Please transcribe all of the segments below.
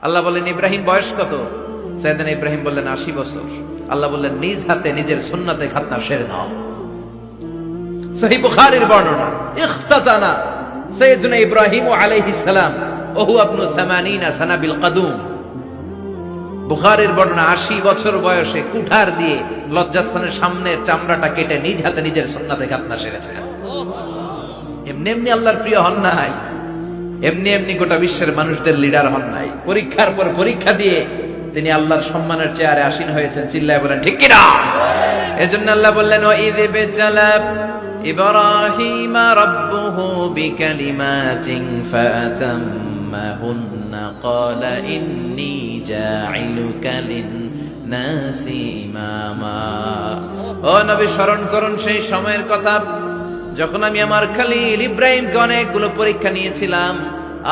আল্লাহ বললেন ইব্রাহিম বয়স কত? সাইয়েদনা ইব্রাহিম বললেন 80 বছর। আল্লাহ বললেন নিজ হাতে নিজের সুন্নাতে খাতনা সেরে নাও। সহিহ বুখারীর বর্ণনা, ইখতাতানা সাইয়েদনা ইব্রাহিম আলাইহিস সালাম ওহু আবনু 80 সানা বিল কদুম। বুখারীর বর্ণনা, 80 বছর বয়সে কুঠার দিয়ে লজ্জাস্থানের সামনের চামড়াটা কেটে নিজ হাতে নিজের সুন্নাতে খাতনা সেরেছেন। এমনি এমনি আল্লাহর প্রিয় হন নাই, এমনি এমনি গোটা বিশ্বের মানুষদের লিডার হন নাই। পরীক্ষার পর পরীক্ষা দিয়ে তিনি আল্লাহর সম্মানের চেয়ারে আসীন হয়েছেন। চিল্লায় বলেন ঠিক কিনা? এজন্য আল্লাহ বললেন ওয়াইয বিতালা ইব্রাহিম রাব্বুহু বিকালিমাতিন ফাআতাম্মাহুন্না ক্বালা ইন্নী জাঈলুকা লিন-নাসি ইমামা। ও নবী, স্মরণ করুন সেই সময়ের কথা যখন আমি আমার খলিল ইব্রাহিমকে অনেকগুলো পরীক্ষা নিয়েছিলাম,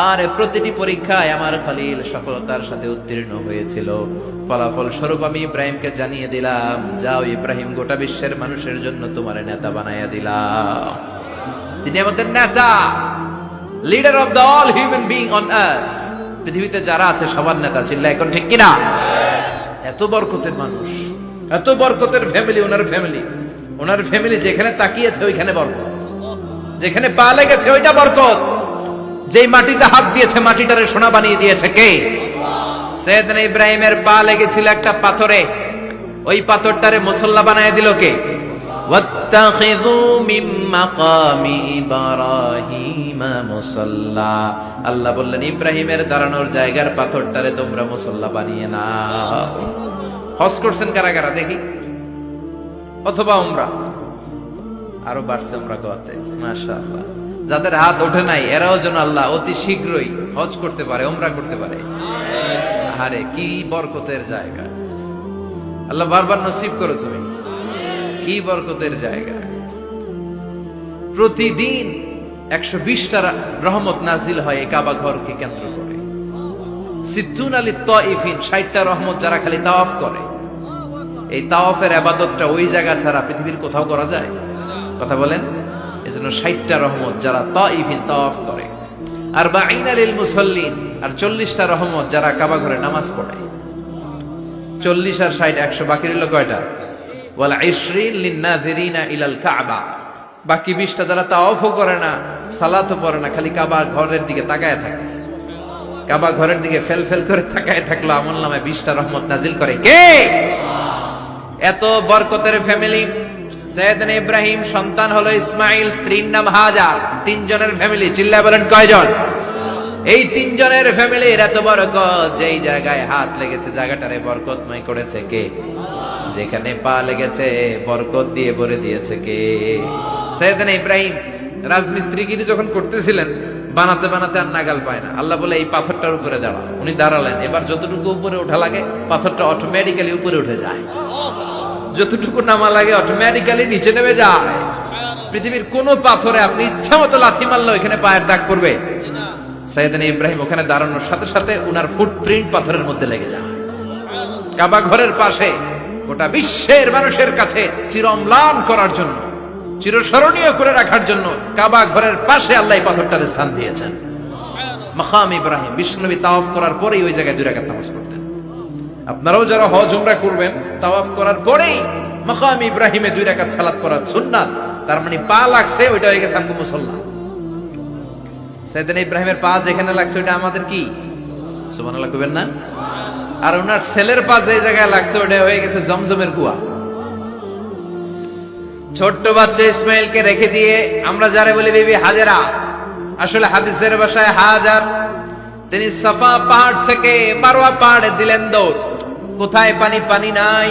আর প্রতিটি পরীক্ষায় আমার খলিল সফলতার সাথে উত্তীর্ণ হয়েছিল। ফলাফল স্বরূপ আমি ইব্রাহিমকে জানিয়ে দিলাম, যাও ইব্রাহিম, গোটা বিশ্বের মানুষের জন্য তোমার নেতা বানাইয়া দিলাম। তিনি আমাদের নেতা, leader of the all human being on earth. পৃথিবীতে যারা আছে সবার নেতা। চিল্লা এখন ঠিক কিনা? এত বরকতের মানুষ, এত বরকতের ফ্যামিলি, ওনার ফ্যামিলি যেখানে তাকিয়েছে ওইখানে বরকত, যেখানে পা লেগেছে ওইটা বরকত। যেই মাটিতে হাত দিয়েছে মাটিটারে সোনা বানিয়ে দিয়েছে কে? সাইয়েদনা ইব্রাহিমের পা লেগেছিল একটা পাথরে, ওই পাথরটারে মুসল্লা বানায় দিল কে? ওয়াত্তাখিযু মিন মাকামি ইব্রাহিম মুসাল্লা। আল্লাহ বললেন ইব্রাহিমের দাঁড়ানোর জায়গার পাথরটারে তোমরা মুসল্লা বানিয়ে নাও। হজ করছেন কারা কারা দেখি? অথবা উমরা? আরো বাড়ছে উমরা গোয়াতে, মাশাআল্লাহ। যাদের হাত ওঠে নাই এরাও যেন আল্লাহ অতি শীঘ্রই হজ করতে পারে, উমরা করতে পারে। আরে কি বরকতের জায়গা! আল্লাহ বারবার নসিব করো তুমি। কি বরকতের জায়গা! প্রতিদিন 120টা রহমত নাজিল হয় এই কাবা ঘরকে কেন্দ্র করে। সিদ্দুন আলী তাইফিন, 60টা রহমত যারা খালি তাওয়াফ করে। এই তাওয়াফের ইবাদতটা ওই জায়গা ছাড়া পৃথিবীর কোথাও করা যায়? কথা বলেন। এজন্য 60টা রহমত যারা তাইফিন তাওয়াফ করে, আর 40 লিল মুসাল্লিন, আর 40টা রহমত যারা কাবা ঘরে নামাজ পড়ে। 40 আর 60 100, বাকি রইল কয়টা? ওয়াল 20 লিন নাযিরিনা ইলাল কাবা। বাকি 20টা যারা তাওয়াফও করে না, সালাতও পড়ে না, খালি কাবা ঘরের দিকে তাকায় থাকে। কাবা ঘরের দিকে ফেল ফেল করে তাকায় থাকলো, আমলনামায় 20টা রহমত নাজিল করে কে? এত বরকতের ফ্যামিলি। সাইয়েদনা ইব্রাহিম সন্তান হলো ইসমাইল, স্ত্রীর নাম হাজার। 3 জনের ফ্যামিলি। চিল্লায় বলেন কয়জন? এই 3 জনের ফ্যামিলির এত বরকত, যেই জায়গায় হাত লেগেছে জায়গাটারে বরকতময় করেছে কে? যেখানে পা লেগেছে বরকত দিয়ে ভরে দিয়েছে কে? সাইয়েদনা ইব্রাহিম রাজমিস্ত্রিগিরি যখন করতেছিলেন, বানাতে বানাতে আর নাগাল পায় না। আল্লাহ বলে এই পাথরটার উপরে দাঁড়াও। উনি দাঁড়ালেন। এবার যতটুকু উপরে ওঠা লাগে পাথরটা অটোমেটিক্যালি উপরে উঠে যায়, যতটুকু নামা লাগে অটোমেটিক্যালি নিচে নেমে যায়। পৃথিবীর কোন পাথরে আপনি ইচ্ছা মতো লাথি মারলে ওখানে পায়ের দাগ পড়বে? সাইয়েদনা ইব্রাহিম ওখানে দাঁড়ানোর সাথে সাথে উনার ফুটপ্রিন্ট পাথরের মধ্যে লেগে যায়। কাবা ঘরের পাশে গোটা বিশ্বের মানুষের কাছে চিরম্লান করার জন্য, চিরস্মরণীয় করে রাখার জন্য কাবা ঘরের পাশে আল্লাহ পাথরটার স্থান দিয়েছেন। মাকাম ইব্রাহিম। বিশ্বনবী তাওয়াফ করার পরেই ওই জায়গায় 2 রাকাত নামাজ পড়তেন। আপনারাও যারা হজ উমরা করবেন, তাওয়াফ করার পরেই মাকাম ইব্রাহিমে 2 রাকাত সালাত করার সুন্নাত। তার মানে পা লাগছে, ওইটা হয়ে গেছে আমগো মুসল্লা। সাইয়েদনা ইব্রাহিমের পা যেখানে লাগছে ওইটা আমাদের কি? সুবহানাল্লাহ কইবেন না? আর ওনার ছেলের পা যে জায়গায় লাগছে ওটা হয়ে গেছে জমজমের কুয়া। ছোট্ট বাচ্চা ইসমাইলকে রেখে দিয়ে আমরা যারা বলি বিবি হাজেরা, আসলে হাদিসের ভাষায় হাজার, তিনি সাফা পাহাড় থেকে মারওয়া পাহাড়ে দিলেন দৌড়। কোথায় পানি? পানি নাই।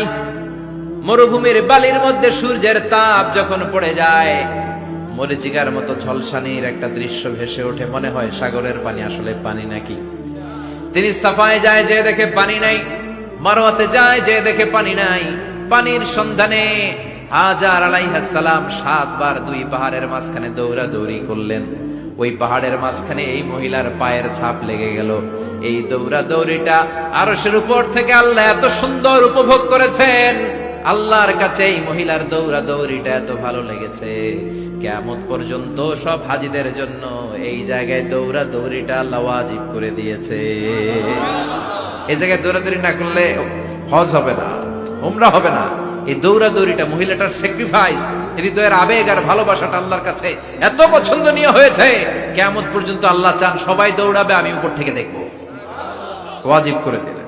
মরুভূমির বালির মধ্যে সূর্যের তাপ যখন পড়ে যায়, মরিচিকার মতো ঝলসানির একটা দৃশ্য ভেসে ওঠে, মনে হয় সাগরের পানি, আসলে পানি নাকি। তিনি সাফায় যায়, যে দেখে পানি নাই। মারওয়াতে যায়, যে দেখে পানি নাই। পানির সন্ধানে হাজার আলাইহিস সালাম 7 বার 2 পাহাড়ের মাঝখানে দৌড়াদৌড়ি করলেন। ওই পাহাড়ের মাঝখানে এই মহিলার পায়ের ছাপ লেগে গেল। এই দৌড়াদৌড়িটা আরশের উপর থেকে আল্লাহ এত সুন্দর উপভোগ করেছেন। আল্লাহর কাছে এই মহিলার দৌড়াদৌড়িটা এত ভালো লেগেছে, কিয়ামত পর্যন্ত সব হাজীদের জন্য এই জায়গায় দৌড়াদৌড়িটা আল্লাহ ওয়াজিব করে দিয়েছে। এই জায়গায় দৌড়াদৌড়ি না করলে হজ হবে না, উমরা হবে না। এই দৌড়াদৌড়িটা, মহিলাটার স্যাক্রিফাইস, হৃদয়ের আবেগ আর ভালোবাসাটা আল্লাহর কাছে এত পছন্দনীয় হয়েছে, কিয়ামত পর্যন্ত আল্লাহ চান সবাই দৌড়াবে, আমি উপর থেকে দেখবো। ওয়াজিব করে দিলেন।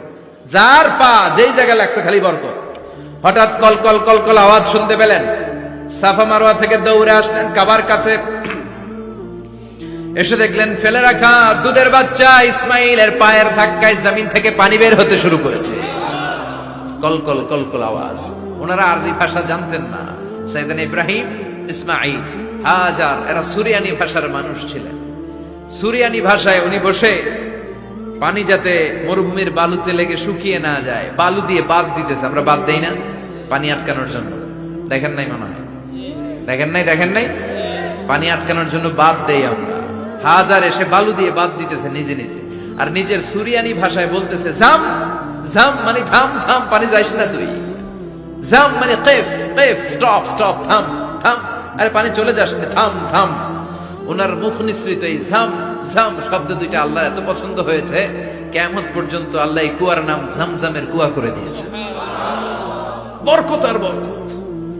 যার পা যেই জায়গায় লাগছে খালি বরকত। হঠাৎ কল কল কল কল আওয়াজ শুনতে পেলেন, সাফা মারওয়া থেকে দৌড়ে আসলেন কাবার কাছে। এসে দেখলেন ফেলে রাখা দুধের বাচ্চা ইসমাইলের পায়ের ধাক্কায় জমিন থেকে পানি বের হতে শুরু করেছে। কলকল কলকল আওয়াজ। ওনারা আরবি ভাষা জানতেন না। সাইয়েদনা ইব্রাহিম, ইসমাইল, হাজার এরা সুরিয়ানি ভাষার মানুষ ছিলেন। সুরিয়ানি ভাষায় উনি বসে পানি যাতে মরুভূমির বালুতে লেগে শুকিয়ে না যায়, বালু দিয়ে বাদ দিতেছে। আমরা বাদ দেই না পানি আটকানোর জন্য? দেখেন নাই মনে হয়? দেখেন নাই পানি আটকানোর জন্য বাদ দেই আমরা। হাজার এসে বালু দিয়ে বাদ দিতেছে নিজে নিজে, আর নিজের সুরিয়ানি ভাষায় বলতেছে জাম জাম, মানে থাম থাম, পানি যাইস না তুই। জাম মানে কেফ কেফ, স্টপ স্টপ, থাম থাম, আরে পানি চলে যাস না, থাম থাম। ওনার মুখ নিঃসৃত এই ঝাম ঝাম শব্দ দুইটা আল্লাহ এত পছন্দ হয়েছে, কিয়ামত পর্যন্ত আল্লাহ এই কুয়ার নাম ঝামঝামের কুয়া করে দিয়েছে। বরকত আর বরকত।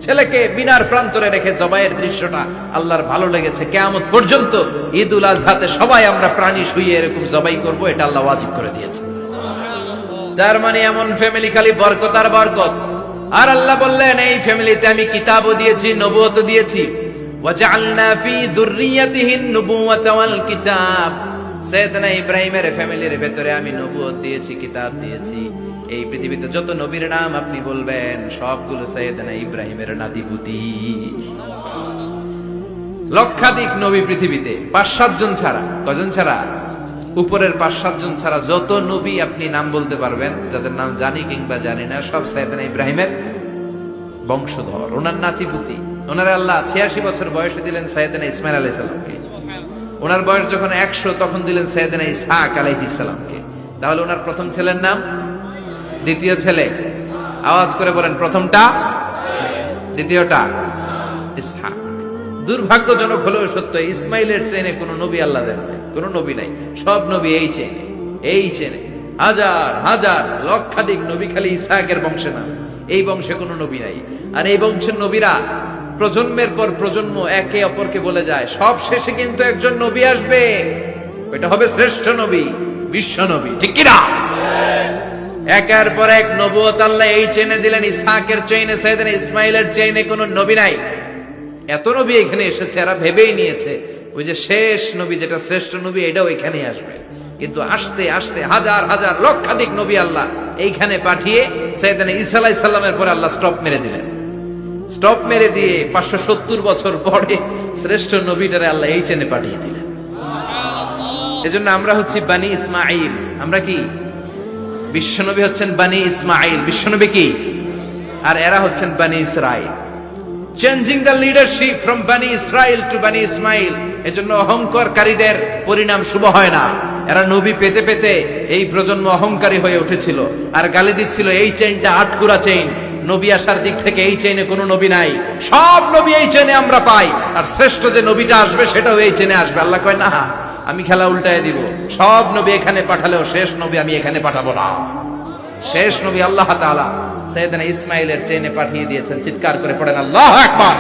ছেলেকে মিনার প্রান্তরে রেখে জবাইয়ের দৃশ্যটা আল্লাহর ভালো লেগেছে। কিয়ামত পর্যন্ত ঈদ উল আজহাতে সবাই আমরা প্রাণী শুইয়ে এরকম জবাই করব, এটা আল্লাহ ওয়াজিব করে দিয়েছে। তার মানে এমন ফ্যামিলি খালি বরকত আর বরকত। আর আল্লাহ বললেন এই ফ্যামিলিতে আমি কিতাবও দিয়েছি, নবুয়তও দিয়েছি। ওয়াজআলনা ফি যুররিয়াতিহিন নুবুওয়াতা ওয়াল কিতাব। সাইয়েদনা ইব্রাহিমের ফ্যামিলির ভেতরে আমি নবুয়ত দিয়েছি, কিতাব দিয়েছি। এই পৃথিবীতে যত নবীর নাম আপনি বলবেন সবগুলো সাইয়েদনা ইব্রাহিমের নাতিপুতি। লক্ষাধিক নবী পৃথিবীতে, 5-7 জন ছাড়া। কজন ছাড়া? উপরের 5-7 জন ছাড়া যত নবী আপনি নাম বলতে পারবেন, যাদের নাম জানি কিংবা জানি না, সব সাইয়েদনা ইব্রাহিমের বংশধর, ওনার নাতিপুতি। ওনারা আল্লাহ 86 বছর বয়সে দিলেন সাইয়েদনা ইসমাইল আলাইহিস সালামকে। ওনার বয়স যখন 100 তখন দিলেন সাইয়েদনা ইসহাক আলাইহিস সালামকে। তাহলে ওনার প্রথম ছেলের নাম? দ্বিতীয় ছেলে? আওয়াজ করে বলেন, প্রথমটা, দ্বিতীয়টা ইসহাক। দুর্ভাগ্যজনক হলেও সত্য, ইসমাইলের চেনে কোনো নবী আল্লাহ দেন নাই, কোনো নবী নাই। সব নবী এই চেনে হাজার হাজার লক্ষাধিক নবী খালি ইসহাকের বংশে না। এই বংশে কোনো নবী নাই। আর এই বংশের নবীরা প্রজন্মের পর প্রজন্ম একে অপরকে বলে যায়, সব শেষে কিন্তু একজন নবী আসবে, ওইটা হবে শ্রেষ্ঠ নবী, বিশ্ব নবী। ঠিক কিনা? একের পর এক নবুয়ত আল্লাহ এই চেনে দিলেন। ইসহাকের চেইনে, সাইয়েদনা ইসমাইলের চেইনে কোনো নবী নাই। এত নবী এখানে এসেছে, এরা ভেবেই নিয়েছে ওই যে শেষ নবী যেটা শ্রেষ্ঠ নবী এটাও এখানেই আসবে। কিন্তু আস্তে আস্তে হাজার হাজার লক্ষাধিক নবী আল্লাহ এইখানে পাঠিয়ে সাইয়েদনা ঈসা আলাইহিস সালামের পরে আল্লাহ স্টপ মেরে দিলেন। স্টপ মেরে দিয়ে 570 বছর পরে শ্রেষ্ঠ নবীটারে আল্লাহ এই চেনে পাঠিয়ে দিলেন। এজন্য আমরা হচ্ছি বানি ইসমাইল। আমরা কি? বিশ্বনবী হচ্ছেন বানি ইসমাইল, বিশ্বনবী কি? আর এরা হচ্ছেন বানি Israil. Changing the leadership from বানি ইসরাইল টু বানি ইসমাইল। এজন্য অহংকারীদের পরিণাম শুভ হয় না। এরা নবী পেতে পেতে এই প্রজন্ম অহংকারী হয়ে উঠেছিল আর গালি দিচ্ছিল এই চেইনটা আটকুরা চেইন, নবী আসার দিক থেকে এই চেইনে কোনো নবী নাই, সব নবী এই চেইনে আমরা পাই, আর শ্রেষ্ঠ যে নবীটা আসবে সেটাও এই চেইনে আসবে। আল্লাহ কয় না, আমি খেলা উল্টায় দিব, সব নবী এখানে পাঠালেও শেষ নবী আমি এখানে পাঠাবো না। শেষ নবী আল্লাহ তাআলা সাইয়েদনা ইসমাইলের চেইনে পাঠিয়ে দিয়েছেন। চিৎকার করে পড়েন আল্লাহু আকবার।